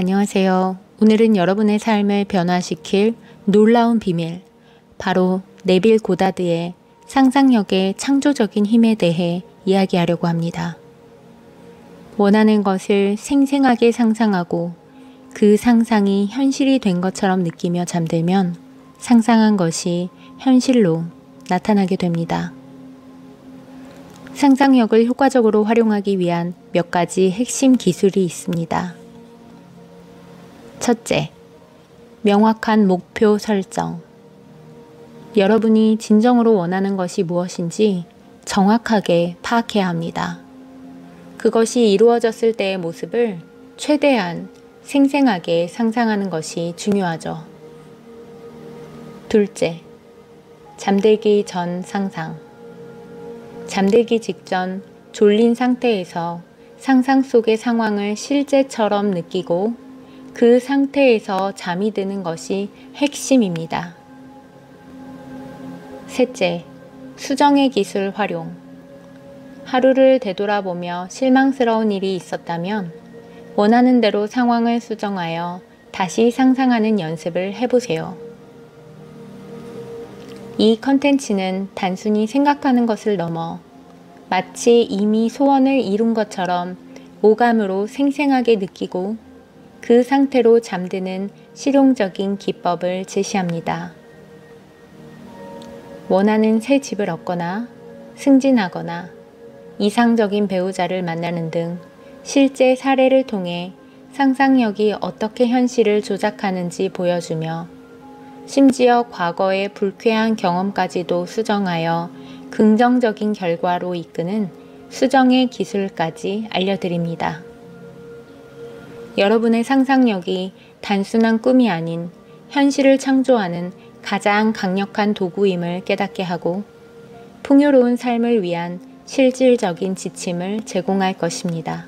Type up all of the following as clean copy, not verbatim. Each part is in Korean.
안녕하세요. 오늘은 여러분의 삶을 변화시킬 놀라운 비밀, 바로 네빌 고다드의 상상력의 창조적인 힘에 대해 이야기하려고 합니다. 원하는 것을 생생하게 상상하고 그 상상이 현실이 된 것처럼 느끼며 잠들면 상상한 것이 현실로 나타나게 됩니다. 상상력을 효과적으로 활용하기 위한 몇 가지 핵심 기술이 있습니다. 첫째, 명확한 목표 설정. 여러분이 진정으로 원하는 것이 무엇인지 정확하게 파악해야 합니다. 그것이 이루어졌을 때의 모습을 최대한 생생하게 상상하는 것이 중요하죠. 둘째, 잠들기 전 상상. 잠들기 직전 졸린 상태에서 상상 속의 상황을 실제처럼 느끼고 그 상태에서 잠이 드는 것이 핵심입니다. 셋째, 수정의 기술 활용. 하루를 되돌아보며 실망스러운 일이 있었다면 원하는 대로 상황을 수정하여 다시 상상하는 연습을 해보세요. 이 컨텐츠는 단순히 생각하는 것을 넘어 마치 이미 소원을 이룬 것처럼 오감으로 생생하게 느끼고 그 상태로 잠드는 실용적인 기법을 제시합니다. 원하는 새 집을 얻거나 승진하거나 이상적인 배우자를 만나는 등 실제 사례를 통해 상상력이 어떻게 현실을 조작하는지 보여주며 심지어 과거의 불쾌한 경험까지도 수정하여 긍정적인 결과로 이끄는 수정의 기술까지 알려드립니다. 여러분의 상상력이 단순한 꿈이 아닌 현실을 창조하는 가장 강력한 도구임을 깨닫게 하고 풍요로운 삶을 위한 실질적인 지침을 제공할 것입니다.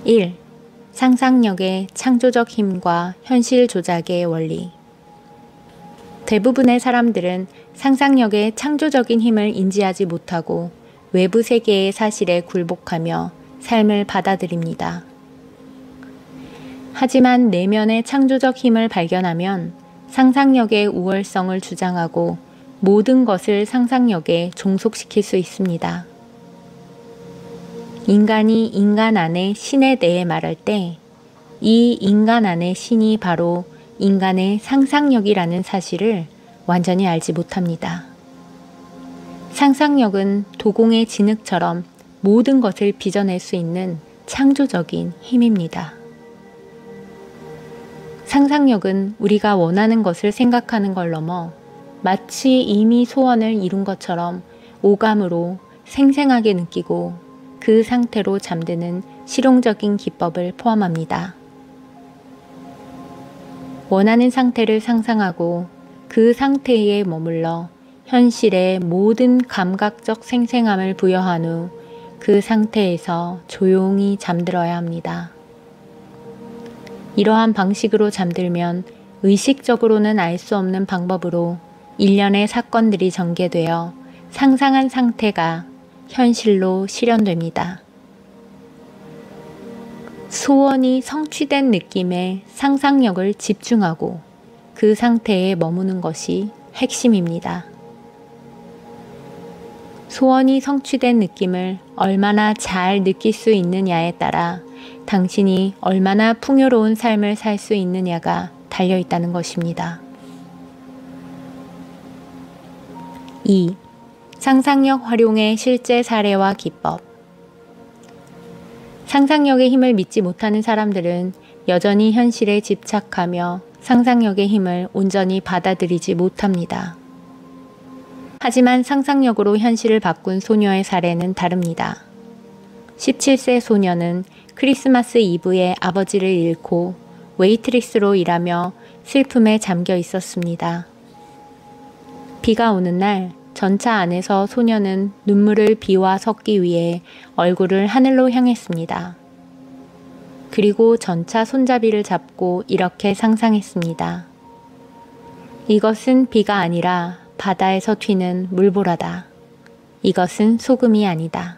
1. 상상력의 창조적 힘과 현실 조작의 원리. 대부분의 사람들은 상상력의 창조적인 힘을 인지하지 못하고 외부 세계의 사실에 굴복하며 삶을 받아들입니다. 하지만 내면의 창조적 힘을 발견하면 상상력의 우월성을 주장하고 모든 것을 상상력에 종속시킬 수 있습니다. 인간이 인간 안의 신에 대해 말할 때 이 인간 안의 신이 바로 인간의 상상력이라는 사실을 완전히 알지 못합니다. 상상력은 도공의 진흙처럼 모든 것을 빚어낼 수 있는 창조적인 힘입니다. 상상력은 우리가 원하는 것을 생각하는 걸 넘어 마치 이미 소원을 이룬 것처럼 오감으로 생생하게 느끼고 그 상태로 잠드는 실용적인 기법을 포함합니다. 원하는 상태를 상상하고 그 상태에 머물러 현실의 모든 감각적 생생함을 부여한 후 그 상태에서 조용히 잠들어야 합니다. 이러한 방식으로 잠들면 의식적으로는 알 수 없는 방법으로 일련의 사건들이 전개되어 상상한 상태가 현실로 실현됩니다. 소원이 성취된 느낌의 상상력을 집중하고 그 상태에 머무는 것이 핵심입니다. 소원이 성취된 느낌을 얼마나 잘 느낄 수 있느냐에 따라 당신이 얼마나 풍요로운 삶을 살 수 있느냐가 달려 있다는 것입니다. 2. 상상력 활용의 실제 사례와 기법. 상상력의 힘을 믿지 못하는 사람들은 여전히 현실에 집착하며 상상력의 힘을 온전히 받아들이지 못합니다. 하지만 상상력으로 현실을 바꾼 소녀의 사례는 다릅니다. 17세 소녀는 크리스마스 이브에 아버지를 잃고 웨이트리스로 일하며 슬픔에 잠겨 있었습니다. 비가 오는 날 전차 안에서 소녀는 눈물을 비와 섞기 위해 얼굴을 하늘로 향했습니다. 그리고 전차 손잡이를 잡고 이렇게 상상했습니다. 이것은 비가 아니라 바다에서 튀는 물보라다. 이것은 소금이 아니다.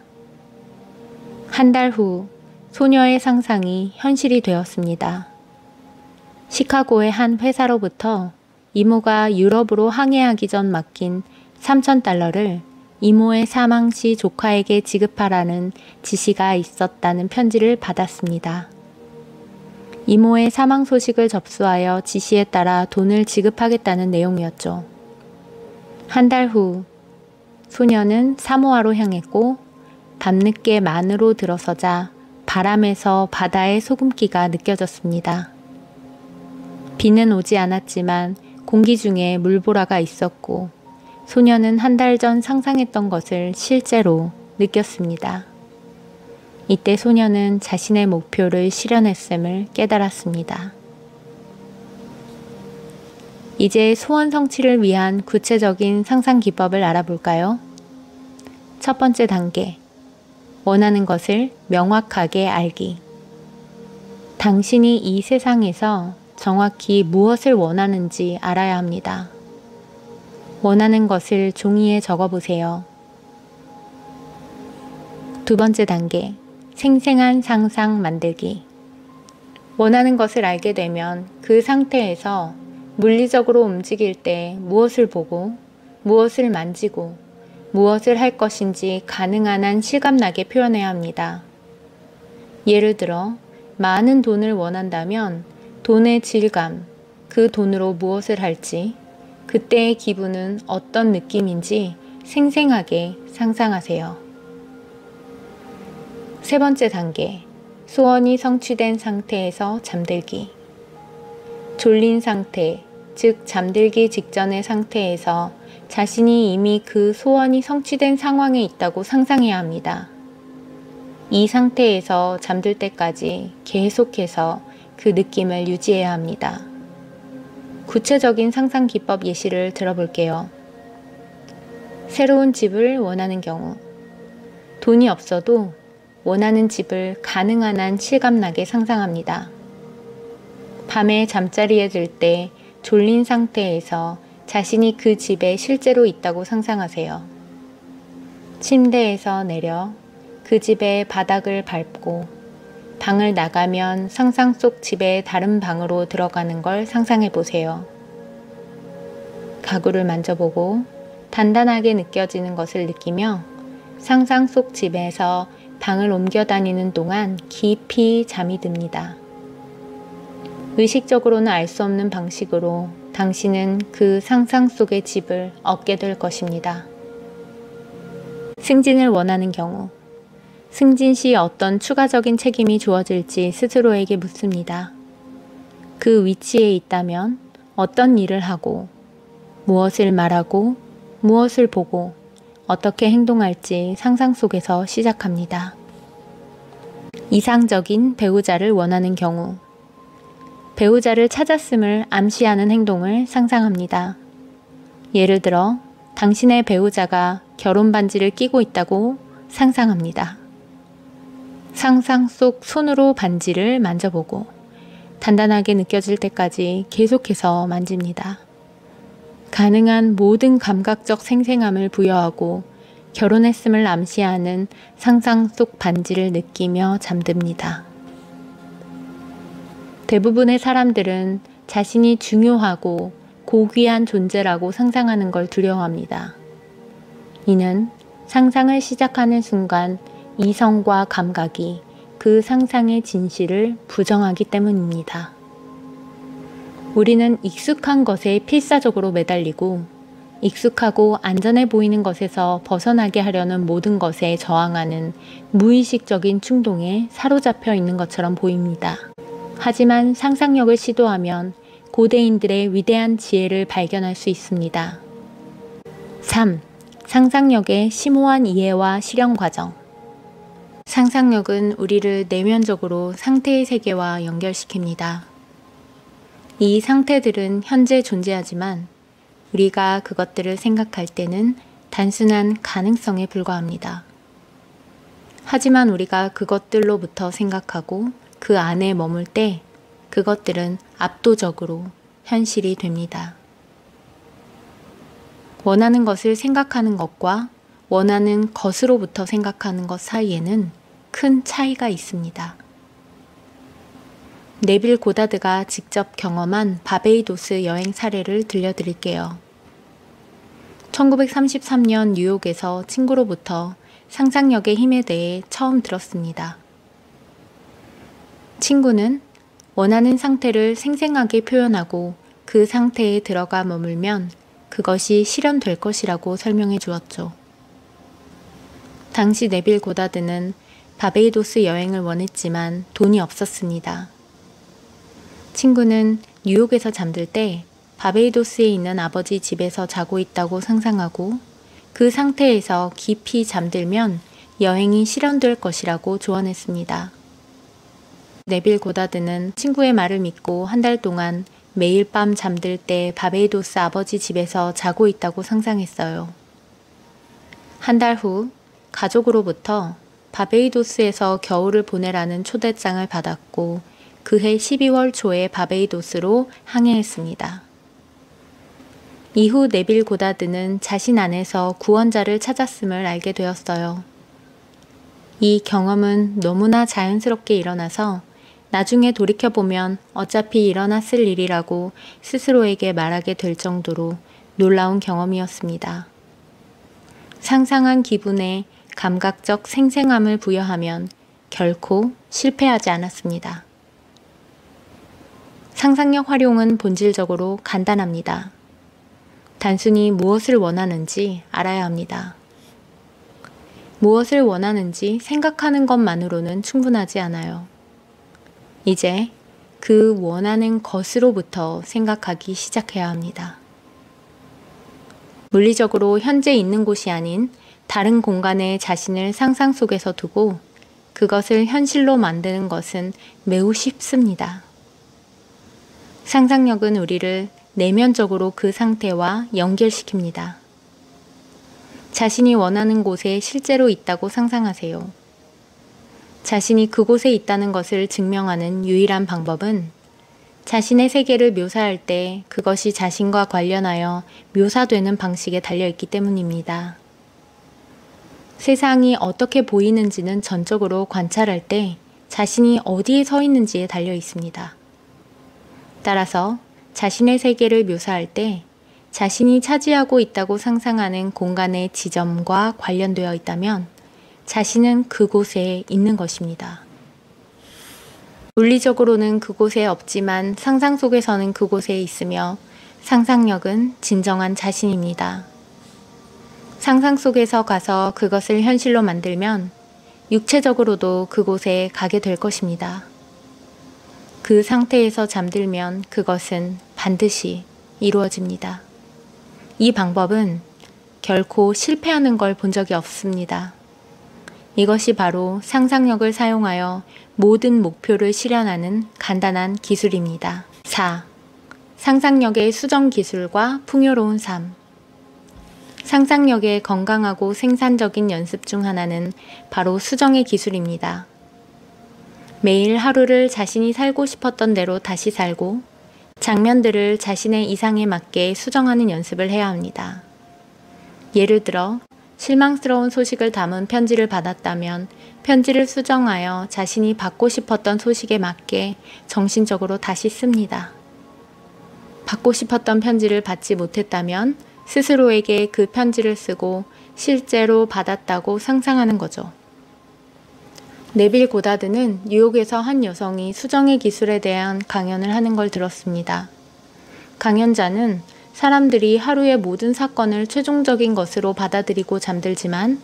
한 달 후 소녀의 상상이 현실이 되었습니다. 시카고의 한 회사로부터 이모가 유럽으로 항해하기 전 맡긴 3,000달러를 이모의 사망 시 조카에게 지급하라는 지시가 있었다는 편지를 받았습니다. 이모의 사망 소식을 접수하여 지시에 따라 돈을 지급하겠다는 내용이었죠. 한 달 후 소녀는 사모아로 향했고 밤늦게 만으로 들어서자 바람에서 바다의 소금기가 느껴졌습니다. 비는 오지 않았지만 공기 중에 물보라가 있었고 소녀는 한 달 전 상상했던 것을 실제로 느꼈습니다. 이때 소녀는 자신의 목표를 실현했음을 깨달았습니다. 이제 소원 성취를 위한 구체적인 상상 기법을 알아볼까요? 첫 번째 단계, 원하는 것을 명확하게 알기. 당신이 이 세상에서 정확히 무엇을 원하는지 알아야 합니다. 원하는 것을 종이에 적어보세요. 두 번째 단계, 생생한 상상 만들기. 원하는 것을 알게 되면 그 상태에서 물리적으로 움직일 때 무엇을 보고, 무엇을 만지고, 무엇을 할 것인지 가능한 한 실감나게 표현해야 합니다. 예를 들어, 많은 돈을 원한다면 돈의 질감, 그 돈으로 무엇을 할지, 그때의 기분은 어떤 느낌인지 생생하게 상상하세요. 세 번째 단계, 소원이 성취된 상태에서 잠들기. 졸린 상태, 즉 잠들기 직전의 상태에서 자신이 이미 그 소원이 성취된 상황에 있다고 상상해야 합니다. 이 상태에서 잠들 때까지 계속해서 그 느낌을 유지해야 합니다. 구체적인 상상 기법 예시를 들어볼게요. 새로운 집을 원하는 경우, 돈이 없어도 원하는 집을 가능한 한 실감나게 상상합니다. 밤에 잠자리에 들 때 졸린 상태에서 자신이 그 집에 실제로 있다고 상상하세요. 침대에서 내려 그 집의 바닥을 밟고 방을 나가면 상상 속 집의 다른 방으로 들어가는 걸 상상해 보세요. 가구를 만져보고 단단하게 느껴지는 것을 느끼며 상상 속 집에서 방을 옮겨 다니는 동안 깊이 잠이 듭니다. 의식적으로는 알 수 없는 방식으로 당신은 그 상상 속의 집을 얻게 될 것입니다. 승진을 원하는 경우, 승진 시 어떤 추가적인 책임이 주어질지 스스로에게 묻습니다. 그 위치에 있다면 어떤 일을 하고, 무엇을 말하고, 무엇을 보고, 어떻게 행동할지 상상 속에서 시작합니다. 이상적인 배우자를 원하는 경우, 배우자를 찾았음을 암시하는 행동을 상상합니다. 예를 들어 당신의 배우자가 결혼 반지를 끼고 있다고 상상합니다. 상상 속 손으로 반지를 만져보고 단단하게 느껴질 때까지 계속해서 만집니다. 가능한 모든 감각적 생생함을 부여하고 결혼했음을 암시하는 상상 속 반지를 느끼며 잠듭니다. 대부분의 사람들은 자신이 중요하고 고귀한 존재라고 상상하는 걸 두려워합니다. 이는 상상을 시작하는 순간 이성과 감각이 그 상상의 진실을 부정하기 때문입니다. 우리는 익숙한 것에 필사적으로 매달리고 익숙하고 안전해 보이는 것에서 벗어나게 하려는 모든 것에 저항하는 무의식적인 충동에 사로잡혀 있는 것처럼 보입니다. 하지만 상상력을 시도하면 고대인들의 위대한 지혜를 발견할 수 있습니다. 3. 상상력의 심오한 이해와 실현 과정. 상상력은 우리를 내면적으로 상태의 세계와 연결시킵니다. 이 상태들은 현재 존재하지만 우리가 그것들을 생각할 때는 단순한 가능성에 불과합니다. 하지만 우리가 그것들로부터 생각하고 그 안에 머물 때 그것들은 압도적으로 현실이 됩니다. 원하는 것을 생각하는 것과 원하는 것으로부터 생각하는 것 사이에는 큰 차이가 있습니다. 네빌 고다드가 직접 경험한 바베이도스 여행 사례를 들려드릴게요. 1933년 뉴욕에서 친구로부터 상상력의 힘에 대해 처음 들었습니다. 친구는 원하는 상태를 생생하게 표현하고 그 상태에 들어가 머물면 그것이 실현될 것이라고 설명해 주었죠. 당시 네빌 고다드는 바베이도스 여행을 원했지만 돈이 없었습니다. 친구는 뉴욕에서 잠들 때 바베이도스에 있는 아버지 집에서 자고 있다고 상상하고 그 상태에서 깊이 잠들면 여행이 실현될 것이라고 조언했습니다. 네빌 고다드는 친구의 말을 믿고 한 달 동안 매일 밤 잠들 때 바베이도스 아버지 집에서 자고 있다고 상상했어요. 한 달 후 가족으로부터 바베이도스에서 겨울을 보내라는 초대장을 받았고 그해 12월 초에 바베이도스로 항해했습니다. 이후 네빌 고다드는 자신 안에서 구원자를 찾았음을 알게 되었어요. 이 경험은 너무나 자연스럽게 일어나서 나중에 돌이켜보면 어차피 일어났을 일이라고 스스로에게 말하게 될 정도로 놀라운 경험이었습니다. 상상한 기분에 감각적 생생함을 부여하면 결코 실패하지 않았습니다. 상상력 활용은 본질적으로 간단합니다. 단순히 무엇을 원하는지 알아야 합니다. 무엇을 원하는지 생각하는 것만으로는 충분하지 않아요. 이제 그 원하는 것으로부터 생각하기 시작해야 합니다. 물리적으로 현재 있는 곳이 아닌 다른 공간에 자신을 상상 속에서 두고 그것을 현실로 만드는 것은 매우 쉽습니다. 상상력은 우리를 내면적으로 그 상태와 연결시킵니다. 자신이 원하는 곳에 실제로 있다고 상상하세요. 자신이 그곳에 있다는 것을 증명하는 유일한 방법은 자신의 세계를 묘사할 때 그것이 자신과 관련하여 묘사되는 방식에 달려있기 때문입니다. 세상이 어떻게 보이는지는 전적으로 관찰할 때 자신이 어디에 서 있는지에 달려 있습니다. 따라서 자신의 세계를 묘사할 때 자신이 차지하고 있다고 상상하는 공간의 지점과 관련되어 있다면 자신은 그곳에 있는 것입니다. 물리적으로는 그곳에 없지만 상상 속에서는 그곳에 있으며 상상력은 진정한 자신입니다. 상상 속에서 가서 그것을 현실로 만들면 육체적으로도 그곳에 가게 될 것입니다. 그 상태에서 잠들면 그것은 반드시 이루어집니다. 이 방법은 결코 실패하는 걸 본 적이 없습니다. 이것이 바로 상상력을 사용하여 모든 목표를 실현하는 간단한 기술입니다. 4. 상상력의 수정 기술과 풍요로운 삶. 상상력의 건강하고 생산적인 연습 중 하나는 바로 수정의 기술입니다. 매일 하루를 자신이 살고 싶었던 대로 다시 살고 장면들을 자신의 이상에 맞게 수정하는 연습을 해야 합니다. 예를 들어 실망스러운 소식을 담은 편지를 받았다면 편지를 수정하여 자신이 받고 싶었던 소식에 맞게 정신적으로 다시 씁니다. 받고 싶었던 편지를 받지 못했다면 스스로에게 그 편지를 쓰고 실제로 받았다고 상상하는 거죠. 네빌 고다드는 뉴욕에서 한 여성이 수정의 기술에 대한 강연을 하는 걸 들었습니다. 강연자는 사람들이 하루의 모든 사건을 최종적인 것으로 받아들이고 잠들지만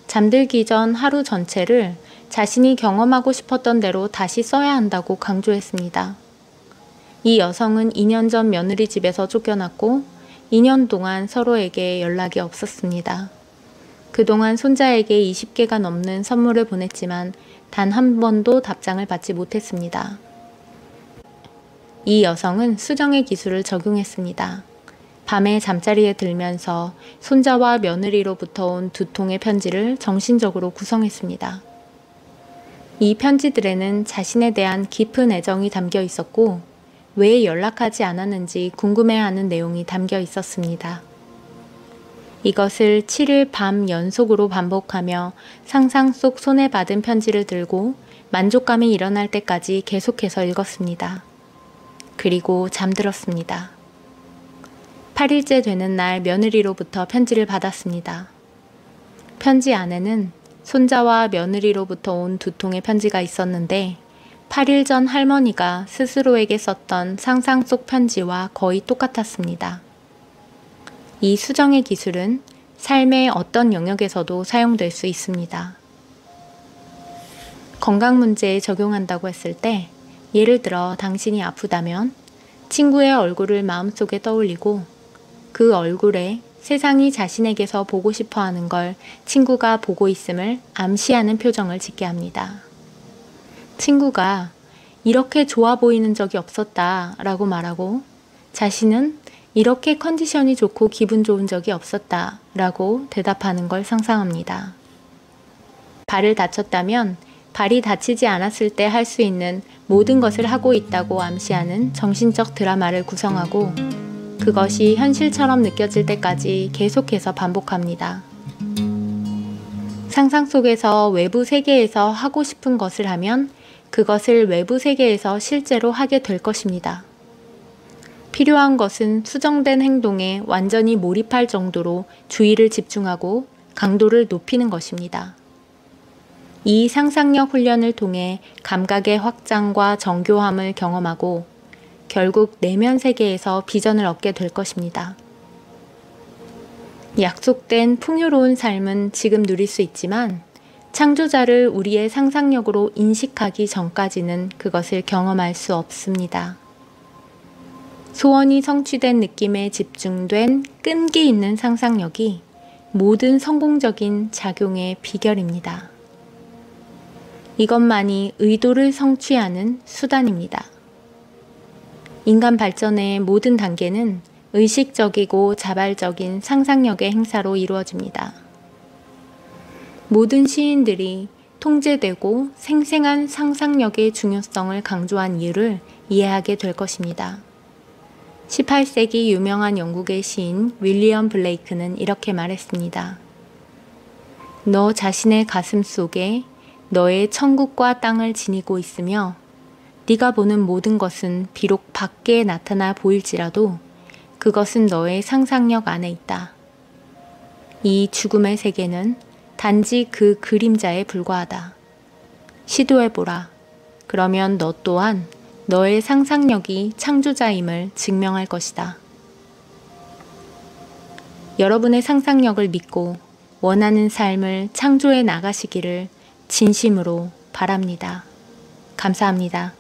잠들기 전 하루 전체를 자신이 경험하고 싶었던 대로 다시 써야 한다고 강조했습니다. 이 여성은 2년 전 며느리 집에서 쫓겨났고 2년 동안 서로에게 연락이 없었습니다. 그동안 손자에게 20개가 넘는 선물을 보냈지만 단 한 번도 답장을 받지 못했습니다. 이 여성은 수정의 기술을 적용했습니다. 밤에 잠자리에 들면서 손자와 며느리로부터 온 2통의 편지를 정신적으로 구성했습니다. 이 편지들에는 자신에 대한 깊은 애정이 담겨 있었고 왜 연락하지 않았는지 궁금해하는 내용이 담겨 있었습니다. 이것을 7일 밤 연속으로 반복하며 상상 속 손에 받은 편지를 들고 만족감이 일어날 때까지 계속해서 읽었습니다. 그리고 잠들었습니다. 8일째 되는 날 며느리로부터 편지를 받았습니다. 편지 안에는 손자와 며느리로부터 온 2통의 편지가 있었는데 8일 전 할머니가 스스로에게 썼던 상상 속 편지와 거의 똑같았습니다. 이 수정의 기술은 삶의 어떤 영역에서도 사용될 수 있습니다. 건강 문제에 적용한다고 했을 때 예를 들어 당신이 아프다면 친구의 얼굴을 마음속에 떠올리고 그 얼굴에 세상이 자신에게서 보고 싶어 하는 걸 친구가 보고 있음을 암시하는 표정을 짓게 합니다. 친구가 이렇게 좋아 보이는 적이 없었다 라고 말하고 자신은 이렇게 컨디션이 좋고 기분 좋은 적이 없었다 라고 대답하는 걸 상상합니다. 발을 다쳤다면 발이 다치지 않았을 때 할 수 있는 모든 것을 하고 있다고 암시하는 정신적 드라마를 구성하고 그것이 현실처럼 느껴질 때까지 계속해서 반복합니다. 상상 속에서 외부 세계에서 하고 싶은 것을 하면 그것을 외부 세계에서 실제로 하게 될 것입니다. 필요한 것은 수정된 행동에 완전히 몰입할 정도로 주의를 집중하고 강도를 높이는 것입니다. 이 상상력 훈련을 통해 감각의 확장과 정교함을 경험하고 결국 내면 세계에서 비전을 얻게 될 것입니다. 약속된 풍요로운 삶은 지금 누릴 수 있지만 창조자를 우리의 상상력으로 인식하기 전까지는 그것을 경험할 수 없습니다. 소원이 성취된 느낌에 집중된 끈기 있는 상상력이 모든 성공적인 작용의 비결입니다. 이것만이 의도를 성취하는 수단입니다. 인간 발전의 모든 단계는 의식적이고 자발적인 상상력의 행사로 이루어집니다. 모든 시인들이 통제되고 생생한 상상력의 중요성을 강조한 이유를 이해하게 될 것입니다. 18세기 유명한 영국의 시인 윌리엄 블레이크는 이렇게 말했습니다. 너 자신의 가슴 속에 너의 천국과 땅을 지니고 있으며 네가 보는 모든 것은 비록 밖에 나타나 보일지라도 그것은 너의 상상력 안에 있다. 이 죽음의 세계는 단지 그 그림자에 불과하다. 시도해보라. 그러면 너 또한 너의 상상력이 창조자임을 증명할 것이다. 여러분의 상상력을 믿고 원하는 삶을 창조해 나가시기를 진심으로 바랍니다. 감사합니다.